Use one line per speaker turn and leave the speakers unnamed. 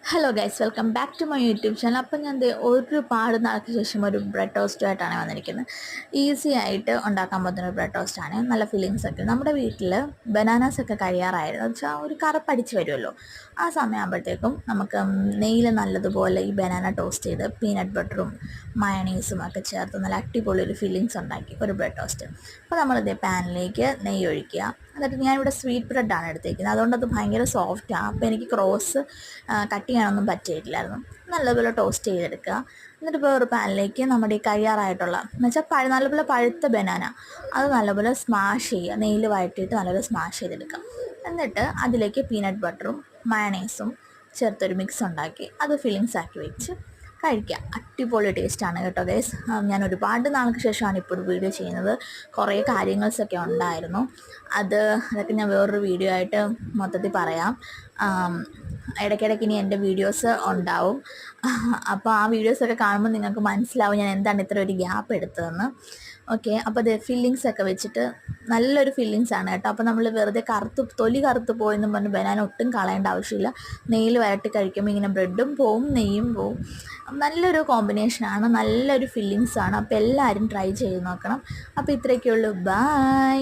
Hello guys, welcome back to my YouTube channel. അപ്പം ഞാൻ ഒരുപാട് നാൾക്ക് ശേഷം ഒരു ബ്രെഡ് ടോസ്റ്റുമായിട്ടാണ് വന്നിരിക്കുന്നത്. ഈസി ആയിട്ട് ഉണ്ടാക്കാൻ പറ്റുന്ന ഒരു ബ്രെഡ് ടോസ്റ്റാണ്. നല്ല ഫില്ലിങ്സ് ഒക്കെ. നമ്മുടെ വീട്ടിൽ ബനാനാസ് ഒക്കെ കഴിയാറായിരുന്നു വെച്ചാൽ ഒരു കറപ്പടിച്ച് വരുമല്ലോ. ആ സമയമാകുമ്പോഴത്തേക്കും നമുക്ക് നെയ്യിൽ നല്ലതുപോലെ ഈ ബനാന ടോസ്റ്റ് ചെയ്ത് പീനട്ട് ബട്ടറും മയണീസും ഒക്കെ ചേർത്ത് നല്ല അടിപൊളി ഒരു ഫില്ലിങ്സ് ഉണ്ടാക്കി ഒരു ബ്രെഡ് ടോസ്റ്റ്. അപ്പോൾ നമ്മളിത് പാനിലേക്ക് നെയ്യ് ഒഴിക്കുക. എന്നിട്ട് ഞാനിവിടെ സ്വീറ്റ് ബ്രെഡാണ് എടുത്തേക്കുന്നത്, അതുകൊണ്ട് അത് ഭയങ്കര സോഫ്റ്റാണ്. അപ്പോൾ എനിക്ക് ക്രോസ് കട്ട് ചെയ്യാനൊന്നും പറ്റിയിട്ടില്ലായിരുന്നു. നല്ലപോലെ ടോസ്റ്റ് ചെയ്തെടുക്കുക. എന്നിട്ട് വേറൊരു പാനിലേക്ക് നമ്മുടെ ഈ കഴിയാറായിട്ടുള്ള എന്ന് വെച്ചാൽ നല്ലപോലെ പഴുത്ത ബനാന അത് നല്ലപോലെ സ്മാഷ് ചെയ്യുക. നെയ്യിൽ വഴറ്റിയിട്ട് നല്ലപോലെ സ്മാഷ് ചെയ്തെടുക്കുക. എന്നിട്ട് അതിലേക്ക് പീനട്ട് ബട്ടറും മയണൈസും ചേർത്തൊരു മിക്സ് ഉണ്ടാക്കി അത് ഫില്ലിങ്സ് ആക്കി വെച്ച് കഴിക്കുക. അടിപൊളി ടേസ്റ്റാണ് കേട്ടോ ഗൈസ്. ഞാൻ ഒരുപാട് നാൾക്ക് ശേഷമാണ് ഇപ്പോൾ ഒരു വീഡിയോ ചെയ്യുന്നത്. കുറേ കാര്യങ്ങൾസൊക്കെ ഉണ്ടായിരുന്നു. അതൊക്കെ ഞാൻ വേറൊരു വീഡിയോ ആയിട്ട് മൊത്തത്തിൽ പറയാം. ഇടയ്ക്കിടയ്ക്ക് ഇനി എൻ്റെ വീഡിയോസ് ഉണ്ടാവും. അപ്പോൾ ആ വീഡിയോസൊക്കെ കാണുമ്പോൾ നിങ്ങൾക്ക് മനസ്സിലാവും ഞാൻ എന്താണ് ഇത്ര ഒരു ഗ്യാപ്പ് എടുത്തതെന്ന്. ഓക്കെ, അപ്പോൾ അത് ഫില്ലിങ്സ് ഒക്കെ വെച്ചിട്ട് നല്ലൊരു ഫില്ലിങ്സ് ആണ് കേട്ടോ. അപ്പോൾ നമ്മൾ വെറുതെ തൊലി കറുത്ത് പോയെന്നും പറഞ്ഞ് ബനാന ഒട്ടും കളയേണ്ട ആവശ്യമില്ല. നെയ്യിൽ വരട്ടി കഴിക്കുമ്പോൾ ഇങ്ങനെ ബ്രെഡും പോവും നെയ്യും പോവും. നല്ലൊരു കോമ്പിനേഷനാണ്, നല്ലൊരു ഫില്ലിങ്സ് ആണ്. അപ്പോൾ എല്ലാവരും ട്രൈ ചെയ്ത് നോക്കണം. അപ്പോൾ ഇത്രയൊക്കെയുള്ളൂ. ബൈ.